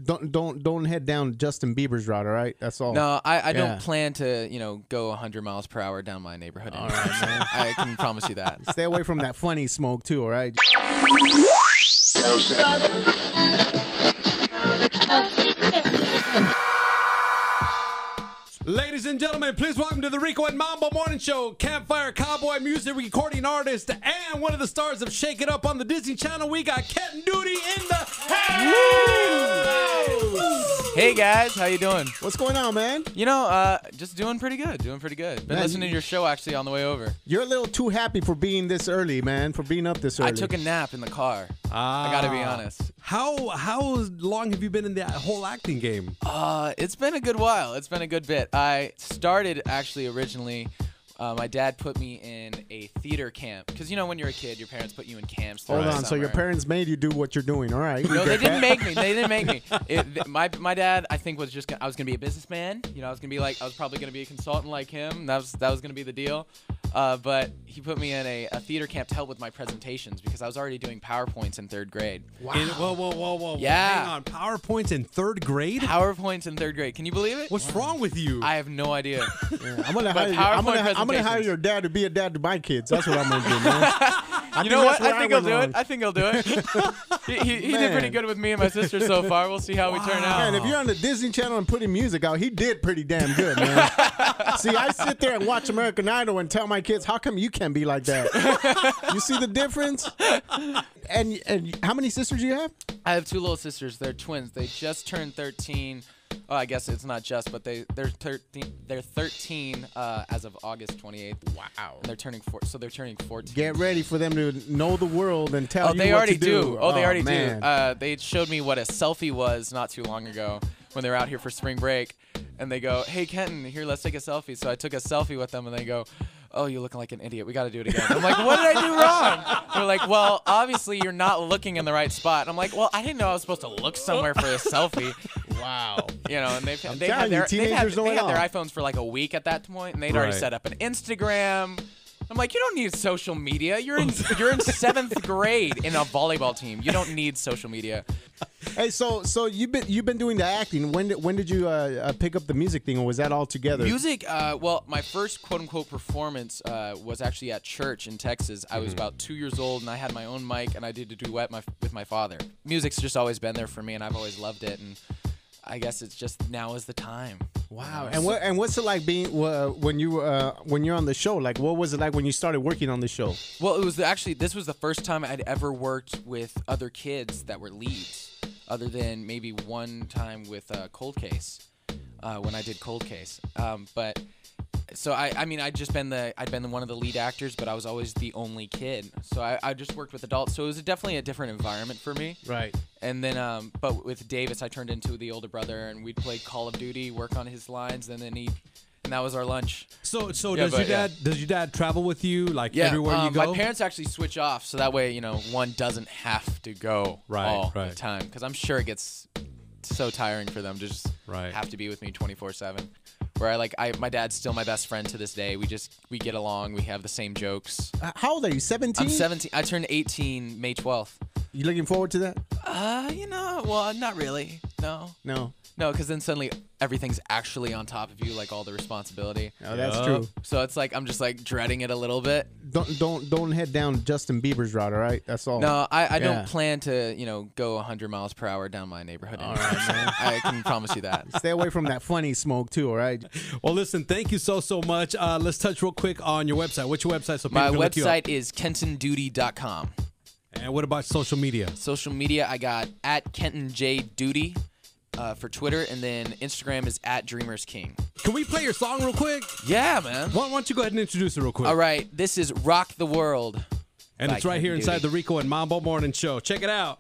don't head down Justin Bieber's route, all right? That's all. No, I don't plan to, go 100 miles per hour down my neighborhood. All right, man. I can promise you that. Stay away from that funny smoke too, all right? Ladies and gentlemen, please welcome to the Rico and Mambo Morning Show, campfire cowboy music recording artist and one of the stars of Shake It Up on the Disney Channel. We got Kenton Duty in the house. Hey guys, how you doing? What's going on, man? Just doing pretty good. Been listening to your show actually on the way over. You're a little too happy for being this early, man, for being up this early. I took a nap in the car. I gotta be honest. How long have you been in the whole acting game? It's been a good while. It's been a good bit. I started actually originally. My dad put me in a theater camp because when you're a kid, your parents put you in camps. Hold on, so your parents made you do what you're doing, all right? No, they didn't make me. They didn't make me. My dad, I think, was I was gonna be a businessman. I was probably gonna be a consultant like him. That was gonna be the deal. But he put me in a theater camp to help with my presentations because I was already doing PowerPoints in 3rd grade. Wow. Whoa. Yeah. Hang on. PowerPoints in 3rd grade? PowerPoints in 3rd grade. Can you believe it? What's wrong with you? I have no idea. Yeah, I'm gonna hire your dad to be a dad to my kids. That's what I'm gonna do, man. You know what? I think he'll do it. He did pretty good with me and my sister so far. We'll see how we turn out. Man, if you're on the Disney Channel and putting music out, he did pretty damn good, man. See, I sit there and watch American Idol and tell my kids, how come you can't be like that? You see the difference? And how many sisters do you have? I have 2 little sisters. They're twins. They just turned 13. Oh, I guess it's not just, but they're 13. They're 13 as of August 28th. Wow. And they're turning 4. So they're turning 14. Get ready for them to know the world and tell you they what already to do. Oh, they already man. do. They showed me what a selfie was not too long ago when they were out here for spring break, and they go, "Hey Kenton, here, let's take a selfie." So I took a selfie with them, and they go, "Oh, you're looking like an idiot. We got to do it again." I'm like, "What did I do wrong?" They're like, "Well, obviously you're not looking in the right spot." And I'm like, "Well, I didn't know I was supposed to look somewhere for a selfie." Wow. And they've had their iPhones for like a week at that point, and they'd already set up an Instagram. I'm like, you don't need social media. You're in 7th grade in a volleyball team. You don't need social media. Hey, so you've been doing the acting. When did you pick up the music thing, or was that all together? Music. Well, my first quote unquote performance was actually at church in Texas. I was about 2 years old, and I had my own mic, and I did a duet with my father. Music's just always been there for me, and I've always loved it. And I guess it's just now is the time. Wow. And what's it like being when you're on the show? Like, what was it like when you started working on the show? Well, it was this was the first time I'd ever worked with other kids that were leads, other than maybe one time with Cold Case, when I did Cold Case. So I'd been one of the lead actors, but I was always the only kid. So I just worked with adults. So it was definitely a different environment for me. Right. And then, but with Davis, I turned into the older brother, and we'd play Call of Duty, work on his lines, and then and that was our lunch. So does your dad travel with you everywhere you go? My parents actually switch off, so that way one doesn't have to go all the time, because I'm sure it gets so tiring for them to just have to be with me 24/7. Where my dad's still my best friend to this day. We get along. We have the same jokes. How old are you? 17? I'm 17. I turned 18 May 12th. You looking forward to that? Well, not really. No, because then suddenly everything's actually on top of you, like all the responsibility. Oh, that's true. So it's like I'm just dreading it a little bit. Don't head down Justin Bieber's route, all right? That's all. No, I don't plan to go 100 miles per hour down my neighborhood. All right, man. I can promise you that. Stay away from that funny smoke too, all right? Well, listen, thank you so much. Let's touch real quick on your website. What's your website? So people can look you up? My website is kentonduty.com. And what about social media? Social media, I got at Kenton J Duty for Twitter, and then Instagram is at Dreamers King. Can we play your song real quick? Yeah, man. Why don't you go ahead and introduce it real quick? All right, this is Rock the World. And it's right here inside the Rico and Mambo Morning Show. Check it out.